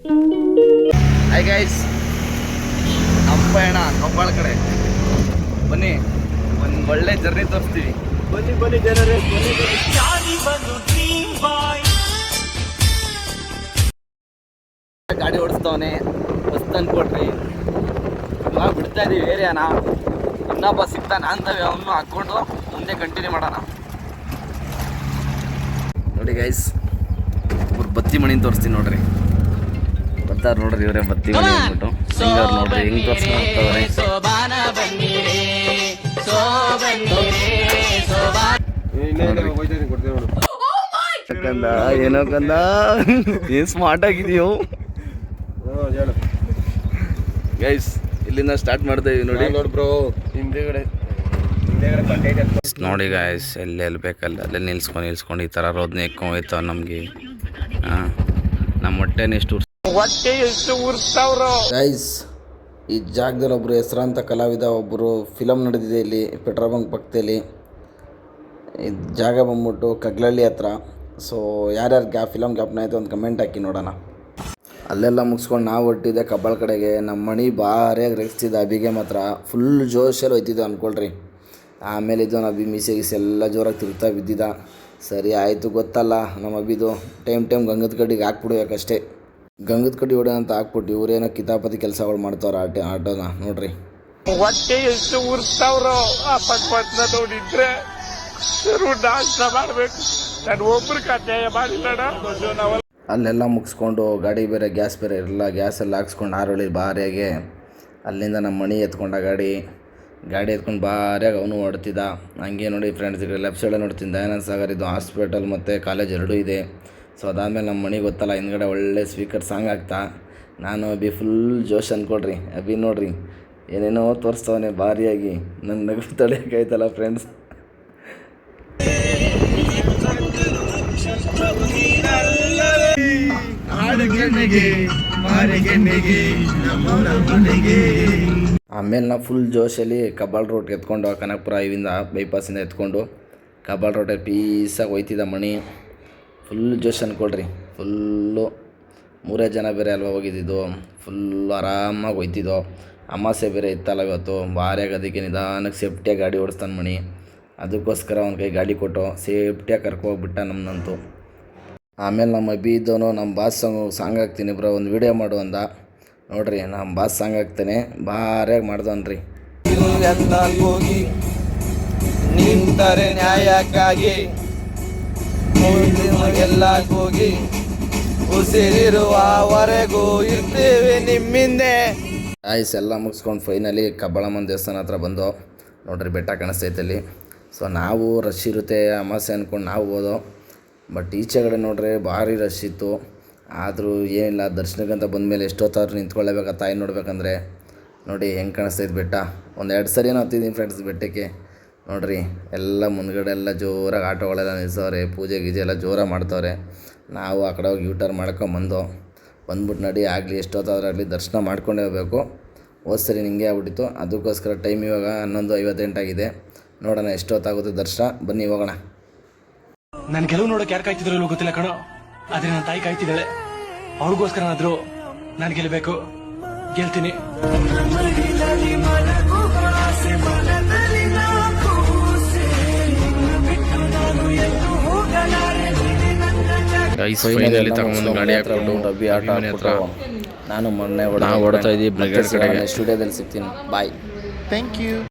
Hi guys, ಹಂಪಯಣ Kambala ಕಡೆ ಬನ್ನಿ, ಒಂದು ಒಳ್ಳೆ ಜರ್ನಿ ತೋರಿಸ್ತೀವಿ. ಬನ್ನಿ ಜನರೇ, ಗಾಡಿ ಓಡಿಸ್ತವನೆ ಮಸ್ತ್ ಅನ್ಕೊಟ್ರಿ. ಇವಾಗ ಬಿಡ್ತಾ ಇದೀವಿ ಏರಿಯಾನ. ಇನ್ನೊಬ್ಬ ಸಿಗ್ತಾನ ಅಂತವೆ, ಅವನು ಹಾಕ್ಕೊಂಡು ಮುಂದೆ ಕಂಟಿನ್ಯೂ ಮಾಡೋಣ. ನೋಡಿ ಗೈಸ್, ಇವ್ರು ಬತ್ತಿ ಮಣಿನ ತೋರಿಸ್ತೀನಿ ನೋಡ್ರಿ. ಬರ್ತಾರ ನೋಡ್ರಿ, ಇವರೇ ಬತ್ತಿ ಮಣಿ ಅಂದ್ಬಿಟ್ಟು. ಸಿಂಗರ್ ನೋಡ್ರಿ ಹೆಂಗ್ ತೋರಿಸ್ಕೊಂಡ್ರೆ. ಏನೋ ಕಂದ, ಏನ್ ಸ್ಮಾರ್ಟ್ ಆಗಿದೆಯೋ ಗೈಸ್. ಇಲ್ಲಿಂದ ಸ್ಟಾರ್ಟ್ ಮಾಡ್ತೇವೆ ನೋಡಿ. ಬ್ರೋ ನೋಡಿ ಗಾಯ್ಸ್, ಎಲ್ಲೆಲ್ಲಿ ಬೇಕಲ್ಲ ಅಲ್ಲೇ ನಿಲ್ಸ್ಕೊಂಡು ಈ ಥರ ರೋದ್ನ ಎಕ್ಕೊಂಡು ಹೋಯ್ತಾವ ನಮಗೆ. ನಮ್ಮ ಹೊಟ್ಟೆನೇ ಎಷ್ಟು ಗೈಸ್. ಈ ಜಾಗದಲ್ಲಿ ಒಬ್ಬರು ಹೆಸರಾಂತ ಕಲಾವಿದ ಒಬ್ಬರು ಫಿಲಮ್ ನಡೆದಿದೆ ಇಲ್ಲಿ ಪೆಟ್ರೋಲ್ ಬಂಕ್ ಪಕ್ಕದಲ್ಲಿ. ಈ ಜಾಗ ಬಂದ್ಬಿಟ್ಟು ಕಗ್ಲಳ್ಳಿ ಹತ್ರ. ಸೊ ಯಾರ್ಯಾರಿಗೆ ಆ ಫಿಲಮ್ ಜ್ಞಾಪನ ಆಯಿತು ಒಂದು ಕಮೆಂಟ್ ಹಾಕಿ ನೋಡೋಣ. ಅಲ್ಲೆಲ್ಲ ಮುಗಿಸ್ಕೊಂಡು ನಾವು ಹೊಟ್ಟಿದ್ದೆ ಕಬ್ಬಾಳ ಕಡೆಗೆ. ನಮ್ಮ ಮಣಿ ಭಾರಿಯಾಗಿ ರೆಕ್ಸ್ತಿದ್ದ. ಅಭಿಗೆ ಮಾತ್ರ ಫುಲ್ ಜೋಶಲ್ಲಿ ಹೋಯ್ತಿದ್ದೆ ಅಂದ್ಕೊಳ್ರಿ. ಆಮೇಲೆ ಇದು ಅಭಿ ಮೀಸೆ ಗೀಸೆ ಎಲ್ಲ ಜೋರಾಗಿ ತಿರುಗ್ತಾ ಬಿದ್ದಿದ್ದ. ಸರಿ ಆಯಿತು, ಗೊತ್ತಲ್ಲ ನಮ್ಮ ಅಭಿದು ಟೈಮ್ ಗಂಗದ ಕಡೆಗೆ ಹಾಕ್ಬಿಡ್ಬೇಕಷ್ಟೇ. ಗಂಗದ ಕಡೆ ಹೊಡೆ ಅಂತ ಹಾಕ್ಬಿಟ್ಟು ಇವರೇನೋ ಕಿತಾಪತಿ ಕೆಲಸಗಳು ಮಾಡ್ತಾವ್ರ ಆಟೋನ ನೋಡ್ರಿ. ಹೊಟ್ಟೆ ಎಷ್ಟು ಉರ್ಸ್ತಾವ್ರೋ ಆ ಪಟ್ನ ನೋಡಿದ್ರೆ ನಾಶ ಮಾಡಬೇಕು. ನಾನು ಒಬ್ರು ಕಡ್ಡಾಯ ಮಾಡಿಲ್ಲಣ್ಣ. ಅಲ್ಲೆಲ್ಲ ಮುಗಿಸ್ಕೊಂಡು ಗಾಡಿ ಬೇರೆ ಗ್ಯಾಸ್ ಬೇರೆ ಇರಲ್ಲ, ಗ್ಯಾಸೆಲ್ಲ ಹಾಕ್ಸ್ಕೊಂಡು ಆರೋಳಿ ಭಾರಿಯಾಗೆ ಅಲ್ಲಿಂದ ನಮ್ಮ ಮಣಿ ಎತ್ಕೊಂಡ ಗಾಡಿ ಎತ್ಕೊಂಡು ಭಾರಿಯಾಗಿ ಅವನು ಹೊಡ್ತಿದ್ದ. ಹಂಗೆ ನೋಡಿ ಫ್ರೆಂಡ್ಸ್, ಈಗ ಲೆಫ್ಟ್ ಸೈಡಲ್ಲಿ ನೋಡ್ತೀನಿ ದಯಾನಂದ ಸಾಗರ್, ಇದು ಹಾಸ್ಪಿಟಲ್ ಮತ್ತು ಕಾಲೇಜ್ ಎರಡೂ ಇದೆ. ಸೊ ಅದಾದಮೇಲೆ ನಮ್ಮ ಮಣಿ ಗೊತ್ತಲ್ಲ, ಹಿಂದ್ಗಡೆ ಒಳ್ಳೆ ಸ್ಪೀಕರ್ ಸಾಂಗ್ ಆಗ್ತಾ. ನಾನು ಅಭಿ ಫುಲ್ ಜೋಶ್ ಅಂದ್ಕೊಳ್ರಿ. ಅಭಿ ನೋಡ್ರಿ ಏನೇನೋ ತೋರಿಸ್ತವನೆ ಭಾರಿಯಾಗಿ. ನನ್ನ ನಗು ತಡೆಯೋಕ್ಕಾಯ್ತಲ್ಲ ಫ್ರೆಂಡ್ಸ್. ಆಮೇಲೆ ನಾವು ಫುಲ್ ಜೋಶಲ್ಲಿ ಕಬ್ಬಾಳ್ ರೋಡ್ ಎತ್ಕೊಂಡು ಕನಕಪುರ ಇವಿಂದ ಬೈಪಾಸಿಂದ ಎತ್ಕೊಂಡು ಕಬ್ಬಾಳ್ ರೋಡಲ್ಲಿ ಪೀಸಾಗಿ ಹೋಯ್ತಿದ್ದ ಮಣಿ. ಫುಲ್ ಜೋಶ್ ಅಂದ್ಕೊಳ್ರಿ. ಫುಲ್ಲು 3 ಜನ ಬೇರೆ ಅಲ್ವಾ ಹೋಗಿದ್ದಿದ್ದು. ಫುಲ್ಲು ಆರಾಮಾಗಿ ಹೋಯ್ತಿದ್ದೋ. ಅಮಾಸೆ ಬೇರೆ ಇತ್ತಲ್ಲ ಇವತ್ತು, ಭಾರಿಯಾಗಿ. ಅದಕ್ಕೆ ನಿಧಾನಕ್ಕೆ ಸೇಫ್ಟಿಯಾಗಿ ಗಾಡಿ ಓಡಿಸ್ತಾನೆ ಮಣಿ. ಅದಕ್ಕೋಸ್ಕರ ಅವ್ನ ಕೈ ಗಾಡಿ ಕೊಟ್ಟು ಸೇಫ್ಟಿಯಾಗಿ ಕರ್ಕೋಗ್ಬಿಟ್ಟ ನಮ್ಮನ್ನಂತೂ. ಆಮೇಲೆ ನಮ್ಮ ಅಭಿ ಇದ್ದವನು ನಮ್ಮ ಬಾಸ್ ಸಾಂಗ್ ಹಾಕ್ತೀನಿ ಬ್ರೋ ಒಂದು ವಿಡಿಯೋ ಮಾಡು ಅಂದ. ನೋಡ್ರಿ ನಮ್ಮ ಬಾಸ್ ಸಾಂಗ್ ಹಾಕ್ತೇನೆ, ಭಾರಿಯಾಗಿ ಮಾಡ್ದವನ್ರಿ. ಹೋಗಿ ನಿಂತರೆ ನ್ಯಾಯಕ್ಕಾಗಿ ಎಲ್ಲ ಹೋಗಿ ಉಸಿರಿರುವವರೆಗೂ ಇರ್ತೀವಿ ನಿಮ್ಮಿಂದೆ. ಆಯ್ಸ್ ಎಲ್ಲ ಮುಗಿಸ್ಕೊಂಡು ಫೈನಲಿ ಕಬ್ಬಾಳಮ್ಮನ ದೇವಸ್ಥಾನ ಹತ್ರ ಬಂದು ನೋಡ್ರಿ, ಬೆಟ್ಟ ಕಾಣಿಸ್ತೈತಲ್ಲಿ. ಸೊ ನಾವು ರಶ್ ಇರುತ್ತೆ ಅಮಾಸೆ ಅಂದ್ಕೊಂಡು ನಾವು ಹೋದೋ. ಬಟ್ ಈಚೆಗಡೆ ನೋಡ್ರಿ ಭಾರಿ ರಶ್ ಇತ್ತು. ಆದರೂ ಏನಿಲ್ಲ, ದರ್ಶನಕ್ಕಂತ ಬಂದಮೇಲೆ ಎಷ್ಟೊತ್ತಾದ್ರೂ ನಿಂತ್ಕೊಳ್ಳೇಬೇಕು ಆ ತಾಯಿ ನೋಡ್ಬೇಕಂದ್ರೆ. ನೋಡಿ ಹೆಂಗೆ ಕಾಣಿಸ್ತೈತೆ ಬೆಟ್ಟ. 1-2 ಸರಿ ಏನೋ ಹತ್ತಿದ್ದೀನಿ ಫ್ರೆಂಡ್ಸ್ ಬೆಟ್ಟಕ್ಕೆ. ನೋಡ್ರಿ ಎಲ್ಲ ಮುಂದ್ಗಡೆ ಎಲ್ಲ ಜೋರಾಗಿ ಆಟೋಗಳೆಲ್ಲ ನಿಲ್ಸವ್ರೆ, ಪೂಜೆ ಗೀಜೆ ಎಲ್ಲ ಜೋರಾಗಿ ಮಾಡ್ತವ್ರೆ. ನಾವು ಆ ಕಡೆ ಹೋಗಿ ಯೂಟರ್ನ್ ಬಂದ್ಬಿಟ್ಟು ನಡಿ ಆಗಲಿ ಎಷ್ಟೊತ್ತಾದ್ರಾಗಲಿ ದರ್ಶನ ಮಾಡ್ಕೊಂಡೇ ಹೋಗಬೇಕು. ಹೋದ ಸರಿ ನಿಂಗೆ ಆಗ್ಬಿಟ್ಟಿತ್ತು. ಅದಕ್ಕೋಸ್ಕರ ಟೈಮ್ ಇವಾಗ 11:58 ಆಗಿದೆ. ನೋಡೋಣ ಎಷ್ಟೊತ್ತಾಗುತ್ತೆ ದರ್ಶನ. ಬನ್ನಿ ಹೋಗೋಣ. ನಾನು ಕೆಲವು ನೋಡೋಕೆ ಯಾರು ಕಾಯ್ತಿದ್ರು ಗೊತ್ತಿಲ್ಲ ಕಣೋ, ಆದರೆ ನನ್ನ ತಾಯಿ ಕಾಯ್ತಿದ್ದಾಳೆ. ಅವ್ರಿಗೋಸ್ಕರನಾದ್ರೂ ನಾನು ಗೆಲ್ಲಬೇಕು, ಗೆಲ್ತೀನಿ. ನಾನು ಮೊನ್ನೆ ಓಡ್ತಾ ಇದ್ದೀವಿ. ಸ್ಟುಡಿಯೋದಲ್ಲಿ ಸಿಗ್ತೀನಿ. ಬಾಯ್. Thank you.